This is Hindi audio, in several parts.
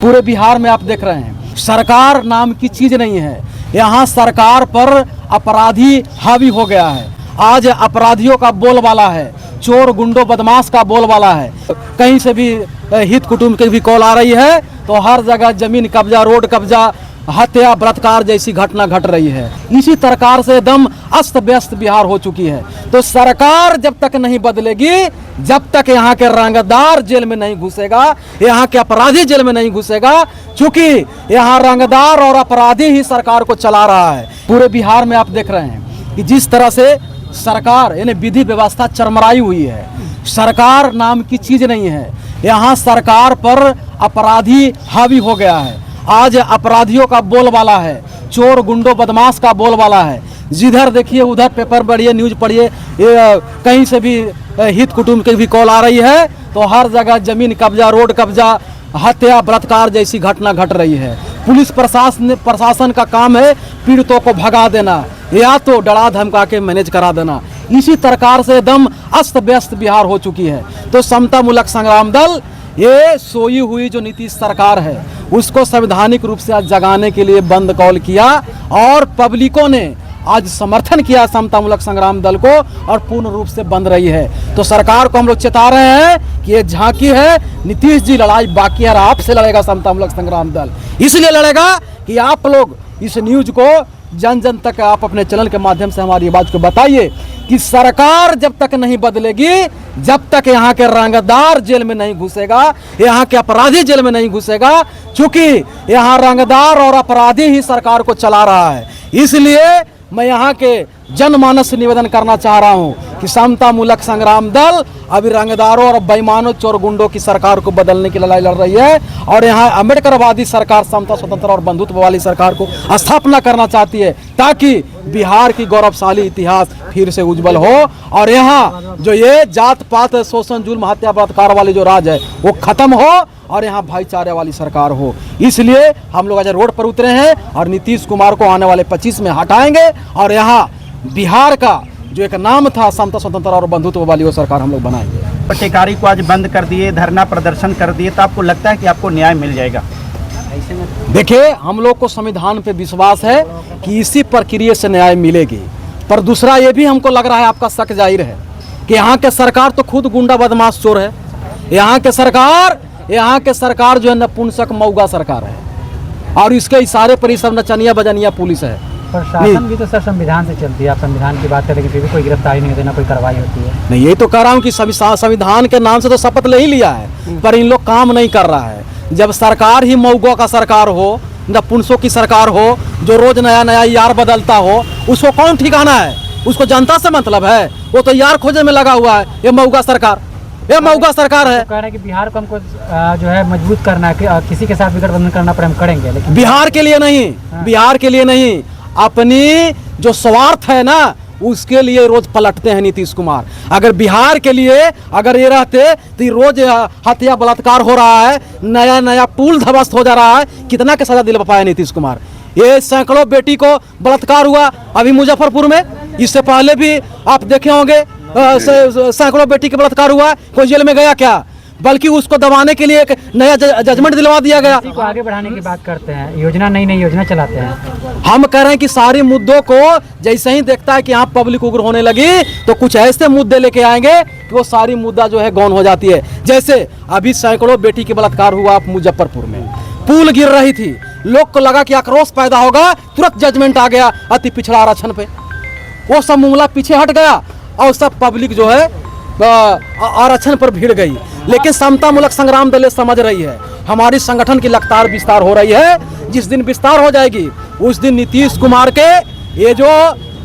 पूरे बिहार में आप देख रहे हैं सरकार नाम की चीज नहीं है। यहाँ सरकार पर अपराधी हावी हो गया है। आज अपराधियों का बोलबाला है, चोर गुंडों बदमाश का बोलबाला है। कहीं से भी हित कुटुंब की भी कॉल आ रही है तो हर जगह जमीन कब्जा, रोड कब्जा, हत्या, बलात्कार जैसी घटना घट रही है। इसी प्रकार से एकदम अस्त व्यस्त बिहार हो चुकी है। तो सरकार जब तक नहीं बदलेगी, जब तक यहाँ के रंगदार जेल में नहीं घुसेगा, यहाँ के अपराधी जेल में नहीं घुसेगा, क्योंकि यहाँ रंगदार और अपराधी ही सरकार को चला रहा है। पूरे बिहार में आप देख रहे हैं कि जिस तरह से सरकार यानी विधि व्यवस्था चरमराई हुई है। सरकार नाम की चीज नहीं है। यहाँ सरकार पर अपराधी हावी हो गया है। आज अपराधियों का बोलबाला है, चोर गुंडों बदमाश का बोलबाला है। जिधर देखिए उधर पेपर पढ़िए, न्यूज पढ़िए, कहीं से भी हित कुटुंब की भी कॉल आ रही है तो हर जगह जमीन कब्जा, रोड कब्जा, हत्या, बलात्कार जैसी घटना घट रही है। पुलिस प्रशासन का काम है पीड़ितों को भगा देना या तो डरा धमका के मैनेज करा देना। इसी प्रकार से एकदम अस्त व्यस्त बिहार हो चुकी है। तो समता मूलक संग्राम दल ये सोई हुई जो नीतीश सरकार है उसको संवैधानिक रूप से आज जगाने के लिए बंद कॉल किया और पब्लिकों ने आज समर्थन किया समता मूलक संग्राम दल को और पूर्ण रूप से बंद रही है। तो सरकार को हम लोग चेता रहे हैं कि ये झांकी है, नीतीश जी लड़ाई बाकी है और आपसे लड़ेगा समता मूलक संग्राम दल। इसलिए लड़ेगा कि आप लोग इस न्यूज को जन जन तक आप अपने चैनल के माध्यम से हमारी आवाज को बताइए कि सरकार जब तक नहीं बदलेगी, जब तक यहाँ के रंगदार जेल में नहीं घुसेगा, यहाँ के अपराधी जेल में नहीं घुसेगा, क्योंकि यहाँ रंगदार और अपराधी ही सरकार को चला रहा है। इसलिए मैं यहाँ के जनमानस से निवेदन करना चाह रहा हूँ कि समता मूलक संग्राम दल अभी रंगदारों और बेईमानों चोर गुंडों की सरकार को बदलने की लड़ाई लड़ रही है और यहाँ अम्बेडकरवादी सरकार, समता स्वतंत्र और बंधुत्व वाली सरकार को स्थापना करना चाहती है ताकि बिहार की गौरवशाली इतिहास फिर से उज्जवल हो और यहाँ जो ये जात पात शोषण जुल्म हत्या बलात्कार वाली जो राज है वो खत्म हो और यहाँ भाईचारे वाली सरकार हो। इसलिए हम लोग आज रोड पर उतरे हैं और नीतीश कुमार को आने वाले 25 में हटाएंगे और यहाँ बिहार का जो एक नाम था समता स्वतंत्र और बंधुत्व वाली वो सरकार हम लोग बनाएंगे। टेकारी को आज बंद कर दिए, धरना प्रदर्शन कर दिए, तो आपको लगता है कि आपको न्याय मिल जाएगा? देखिए, हम लोग को संविधान पे विश्वास है कि इसी प्रक्रिया से न्याय मिलेगी। पर दूसरा ये भी हमको लग रहा है, आपका शक जाहिर है कि यहाँ के सरकार तो खुद गुंडा बदमाश चोर है। यहाँ के सरकार जो है नपुंसक मऊगा सरकार है और इसके इशारे पर ही सब नचनिया बजनिया पुलिस है। प्रशासन भी तो सर संविधान से चलती है। आप संविधान की बात करें लेकिन फिर भी कोई गिरफ्तारी नहीं होती, ना कोई कार्रवाई होती है। नहीं, यही तो कह रहा हूँ कि संविधान के नाम से तो शपथ ले ही लिया है पर इन लोग काम नहीं कर रहा है। जब सरकार ही मऊगों का सरकार हो, नपुंसकों की सरकार हो, जो रोज नया नया यार बदलता हो, उसको कौन ठिकाना है? उसको जनता से मतलब है? वो तो यार खोजने में लगा हुआ है। ये मऊगा सरकार, ये मऊगा सरकार है। तो कह रहे हैं कि बिहार को हमको जो है मजबूत करना है, किसी के साथ भी गठबंधन करना पर हम करेंगे, लेकिन बिहार के लिए नहीं। बिहार के लिए नहीं, अपनी जो स्वार्थ है ना उसके लिए रोज पलटते हैं नीतीश कुमार। अगर बिहार के लिए अगर ये रहते तो रोज हत्या बलात्कार हो रहा है, नया नया पुल ध्वस्त हो जा रहा है। कितना के सजा दिलवा पाया नीतीश कुमार? ये सैकड़ों बेटी को बलात्कार हुआ अभी मुजफ्फरपुर में। इससे पहले भी आप देखे होंगे सैकड़ों बेटी का बलात्कार हुआ। कोई जेल में गया क्या? बल्कि उसको दबाने के लिए एक नया जजमेंट दिलवा दिया गया। को आगे बढ़ाने की बात करते हैं, योजना नई योजना चलाते हैं। हम कह रहे हैं कि सारे मुद्दों को जैसे ही देखता है कि यहाँ पब्लिक उग्र होने लगी तो कुछ ऐसे मुद्दे लेके आएंगे कि वो सारी मुद्दा जो है गौन हो जाती है। जैसे अभी सैकड़ों बेटी के बलात्कार हुआ मुजफ्फरपुर में, पुल गिर रही थी, लोग को लगा कि आक्रोश पैदा होगा, तुरंत जजमेंट आ गया अति पिछड़ा आरक्षण पे। वो सब मामला पीछे हट गया और सब पब्लिक जो है आरक्षण पर भिड़ गई। लेकिन समता मूलक संग्राम दल समझ रही है हमारी संगठन की लगातार विस्तार हो रही है। जिस दिन विस्तार हो जाएगी उस दिन नीतीश कुमार के ये जो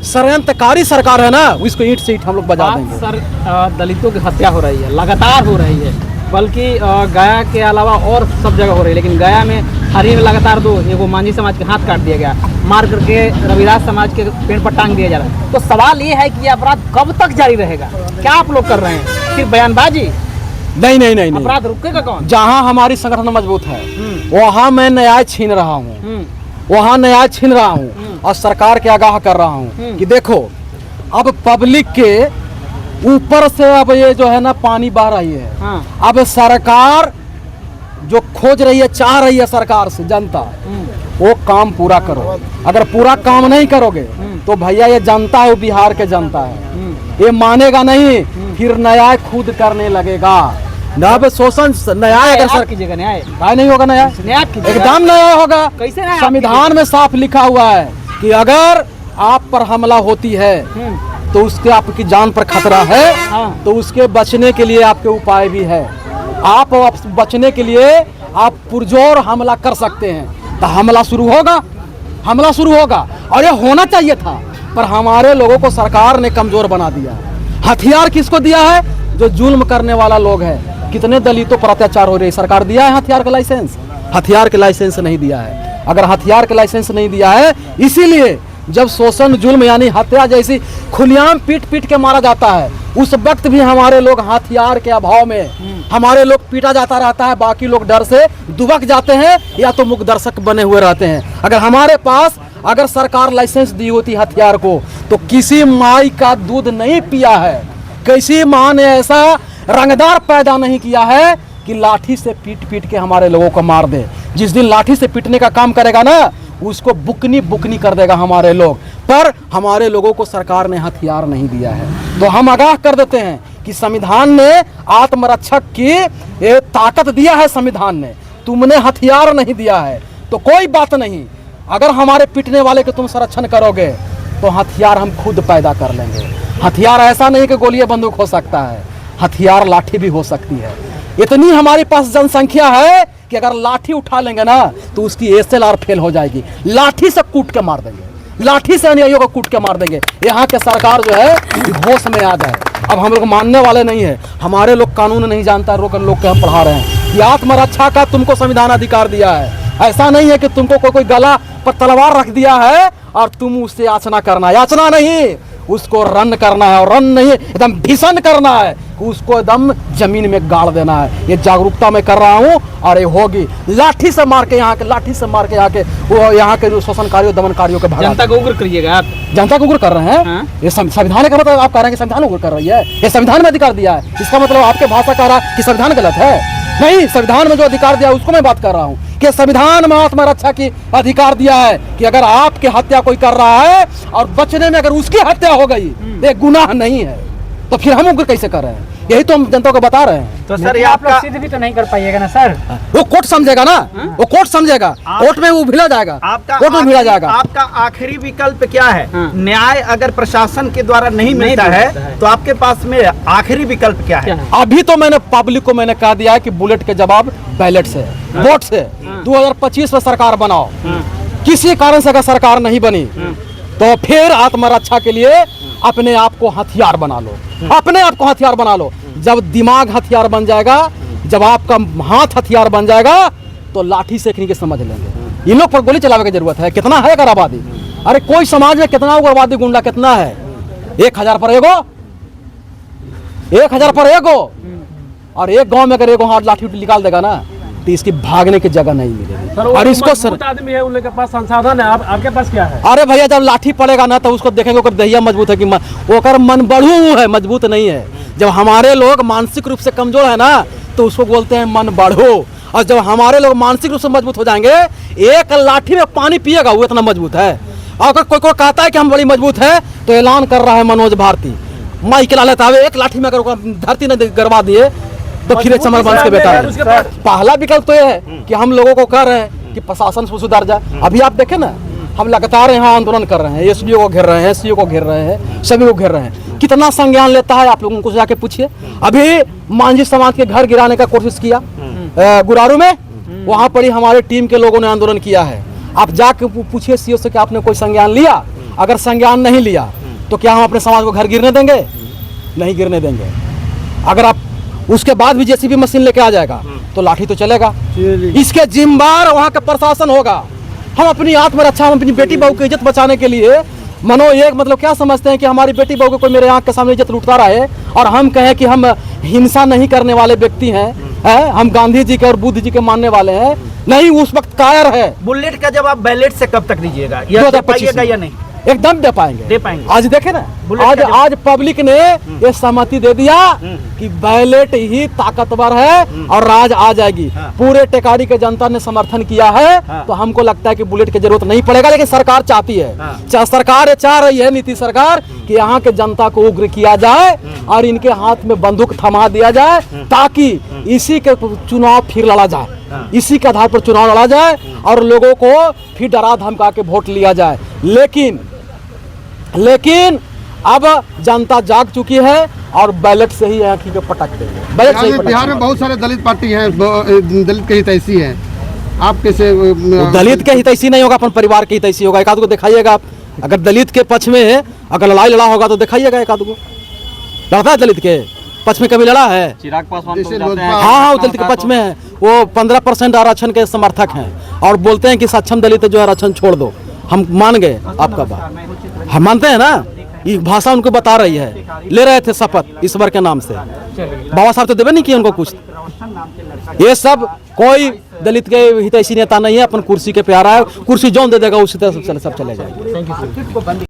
षड्यंत्रकारी सरकार है ना उसको ईंट से ईंट हम लोग बजा देंगे। सर, दलितों की हत्या हो रही है, लगातार हो रही है, बल्कि गया के अलावा और सब जगह हो रही है। लेकिन गया में हरी में लगातार एगो मांझी समाज के हाथ काट दिया गया, मार करके रविदास समाज के पेड़ पर टांग दिया जा रहा है। तो सवाल ये है कि ये अपराध कब तक जारी रहेगा? क्या आप लोग कर रहे हैं? सिर्फ बयानबाजी? नहीं, अपराध रुकेगा कौन? जहाँ हमारी संगठन मजबूत है वहाँ मैं न्याय छीन रहा हूँ, वहाँ न्याय छीन रहा हूँ और सरकार के आगाह कर रहा हूँ कि देखो अब पब्लिक के ऊपर से अब ये जो है ना पानी बह रही है। अब सरकार जो खोज रही है, चाह रही है सरकार से जनता, वो काम पूरा करो। अगर पूरा काम नहीं करोगे तो भैया ये जनता है, वो बिहार के जनता है, ये मानेगा नहीं, फिर न्याय खुद करने लगेगा। ना पे शोषण न्याय अगर सर कीजिएगा, न्याय नहीं होगा, न्याय न्याय कीजिएगा। एकदम न्याय होगा। कैसे न्याय? संविधान में साफ लिखा हुआ है कि अगर आप पर हमला होती है तो उसके आपकी जान पर खतरा है, तो उसके बचने के लिए आपके उपाय भी है। आप बचने के लिए आप पुरजोर हमला कर सकते हैं, तो हमला शुरू होगा, हमला शुरू होगा। और ये होना चाहिए था, पर हमारे लोगों को सरकार ने कमजोर बना दिया। हथियार किसको दिया है? जो जुल्म करने वाला लोग है। कितने दलितों पर अत्याचार हो रहे हैं, सरकार दिया है हथियार का लाइसेंस? हथियार के लाइसेंस नहीं दिया है। अगर हथियार के लाइसेंस नहीं दिया है, इसीलिए जब शोषण, जुल्म यानी हत्या जैसी खुलेआम पीट पीट के मारा जाता है, उस वक्त भी हमारे लोग हथियार के अभाव में हमारे लोग पीटा जाता रहता है। बाकी लोग डर से दुबक जाते हैं या तो मूक दर्शक बने हुए रहते हैं। अगर हमारे पास अगर सरकार लाइसेंस दी होती हथियार को, तो किसी माई का दूध नहीं पिया है, किसी माँ ने ऐसा रंगदार पैदा नहीं किया है कि लाठी से पीट पीट के हमारे लोगों को मार दे। जिस दिन लाठी से पीटने का काम करेगा ना, उसको बुकनी बुकनी कर देगा हमारे लोग। पर हमारे लोगों को सरकार ने हथियार नहीं दिया है। तो हम आगाह कर देते हैं कि संविधान ने आत्मरक्षक की ये ताकत दिया है, संविधान ने, तुमने हथियार नहीं दिया है तो कोई बात नहीं। अगर हमारे पिटने वाले के तुम संरक्षण करोगे तो हथियार हम खुद पैदा कर लेंगे। हथियार ऐसा नहीं कि गोलियां बंदूक हो सकता है, हथियार लाठी भी हो सकती है। इतनी हमारे पास जनसंख्या है कि अगर लाठी उठा लेंगे ना तो उसकी SLR फेल हो जाएगी। लाठी से कूट के मार देंगे, लाठी से अनुयायियों को कूट के मार देंगे। यहाँ के सरकार जो है होश में आ जाए। अब हम लोग मानने वाले नहीं है, हमारे लोग कानून नहीं जानता, लोग के हम पढ़ा रहे हैं कि आत्मरक्षा का तुमको संविधान अधिकार दिया है। ऐसा नहीं है कि तुमको कोई गला पर तलवार रख दिया है और तुम उससे याचना करना, याचना नहीं, उसको रन करना है। और रन नहीं, एकदम भीषण करना है, उसको एकदम जमीन में गाड़ देना है। ये जागरूकता मैं कर रहा हूँ और ये होगी। लाठी से मार के यहाँ के, लाठी से मार के यहाँ के वो यहाँ के जो शोषणकारियों, दमनकारियों के भगा। जनता को उग्र करिएगा आप? जनता को उग्र कर रहे हैं। हाँ? ये संविधान का मतलब आप कह रहे हैं कि संविधान उग्र कर रही है? ये संविधान में अधिकार दिया है, इसका मतलब आपके भाषा कह रहा है कि संविधान गलत है? नहीं, संविधान में जो अधिकार दिया है उसको मैं बात कर रहा हूँ कि संविधान में आत्मरक्षा की अधिकार दिया है कि अगर आपकी हत्या कोई कर रहा है और बचने में अगर उसकी हत्या हो गई तो ये गुनाह नहीं है, तो फिर हम उग्र कैसे कर रहे हैं? यही तो हम जनता को बता रहे हैं। तो सर ये आप लोग आपका सिद्ध भी तो नहीं कर पाइएगा ना सर। वो कोर्ट समझेगा ना, वो कोर्ट समझेगा, कोर्ट में वो भिड़ा जाएगा, कोर्ट में भिड़ा जाएगा। आपका आखिरी विकल्प क्या है? हाँ। न्याय अगर प्रशासन के द्वारा नहीं मिलता है तो आपके पास में आखिरी विकल्प क्या है? अभी तो मैंने पब्लिक को मैंने कह दिया है कि बुलेट के जवाब बैलेट से, वोट से। 2025 में सरकार बनाओ। किसी कारण से अगर सरकार नहीं बनी तो फिर आत्मरक्षा के लिए अपने आप को हथियार बना लो, अपने आप को हथियार बना लो। जब दिमाग हथियार बन जाएगा, जब आपका हाथ हथियार बन जाएगा, तो लाठी से के समझ लेंगे। इन लोग पर गोली चलाने की जरूरत है। कितना है अगर आबादी? अरे कोई समाज में कितना उग्रवादी गुंडा कितना है? 1000 पर एगो, 1000 पर एगो। और एक गांव में अगर एगो हाथ लाठी निकाल देगा ना तो इसकी भागने की जगह नहीं मिलेगी। और इसको सर आदमी है, उनके पास संसाधन है, आपके पास क्या है? अरे भैया जब लाठी पड़ेगा ना तो उसको देखेंगे ओकर दहिया मजबूत है कि ओकर मन बढ़ू है, मजबूत नहीं है। जब हमारे लोग मानसिक रूप से कमजोर है ना तो उसको बोलते हैं मन बढ़ो। और जब हमारे लोग मानसिक रूप से मजबूत हो जाएंगे, एक लाठी में पानी पिएगा वो इतना मजबूत है। और अगर कोई कहता है कि हम बड़ी मजबूत है तो ऐलान कर रहा है मनोज भारती, माई के लेता है एक लाठी में अगर धरती ने गड़वा दिए तो फिर चमर वंश के बेटा है। पहला विकल्प तो ये है कि हम लोगों को कह रहे हैं कि प्रशासन सुधार जाए। अभी आप देखें ना, हम लगातार यहाँ आंदोलन कर रहे हैं, एसडीओ को घेर रहे हैं, एसडीओ को घेर रहे हैं, सभी को घेर रहे हैं। कितना संज्ञान लेता है आप लोगों को जाके पूछिए। अभी मांझी समाज के घर गिराने का कोशिश किया गुरारू में, वहाँ पर ही हमारे टीम के लोगों ने आंदोलन किया है। आप जाके पूछिए सीओ से कि आपने कोई संज्ञान लिया। अगर संज्ञान नहीं लिया तो क्या हम अपने समाज को घर गिरने देंगे? नहीं गिरने देंगे। अगर आप उसके बाद भी जेसीबी मशीन लेके आ जाएगा तो लाठी तो चलेगा। इसके जिम्मेदार वहाँ का प्रशासन होगा। हम अपनी आत्मरक्षा, हम अपनी बेटी बहू की इज्जत बचाने के लिए मनो एक मतलब क्या समझते हैं कि हमारी बेटी बहू को कोई मेरे आंख के सामने इज्जत लूटता रहे और हम कहें कि हम हिंसा नहीं करने वाले व्यक्ति हैं, हम गांधी जी के और बुद्ध जी के मानने वाले हैं। नहीं, उस वक्त कायर है। बुलेट का जवाब बैलेट से कब तक दीजिएगा या 2025 या नहीं? एकदम दे पाएंगे। दे पाएंगे। आज देखे ना, बुलेट आज का जो- आज पब्लिक ने ये सहमति दे दिया कि बैलेट ही ताकतवर है और राज आ जाएगी। पूरे टेकारी के जनता ने समर्थन किया है, तो हमको लगता है कि बुलेट की जरूरत नहीं पड़ेगा। लेकिन सरकार चाहती है, सरकार ये चाह रही है, नीतीश सरकार, कि यहाँ के जनता को उग्र किया जाए और इनके हाथ में बंदूक थमा दिया जाए, ताकि इसी के चुनाव फिर लड़ा जाए, इसी के आधार पर चुनाव लड़ा जाए और लोगों को फिर डरा धमका के वोट लिया जाए। लेकिन अब जनता जाग चुकी है और बैलेट से ही आंखी पे पटक देंगे। बैलेट से ही पटक बिहार में बहुत सारे दलित पार्टी हैं, दलित के हितैषी हैं, आप कैसे देंगे। दलित के हितैषी नहीं होगा, अपन परिवार के हितैषी होगा। एक आध को दिखाइएगा आप, अगर दलित के पक्ष में है, अगर लड़ाई लड़ा होगा तो दिखाइएगा एक आध को। लड़ता है दलित के पक्ष में, कभी लड़ा है? चिराग पासवान जैसे तो जाते हैं। हाँ, वो दलित के पक्ष में है, वो 15% आरक्षण के समर्थक हैं और बोलते हैं कि सक्षम दलित जो आरक्षण छोड़ दो। हम मान गए आपका बात, हम मानते हैं ना, ये भाषा उनको बता रही है। ले रहे थे शपथ ईश्वर के नाम से, बाबा साहब तो देवे नहीं किए उनको कुछ। ये सब कोई दलित के हितैषी नेता नहीं है, अपन कुर्सी के प्यारा है, कुर्सी जौन दे देगा उसी तरह सब चले जाएंगे।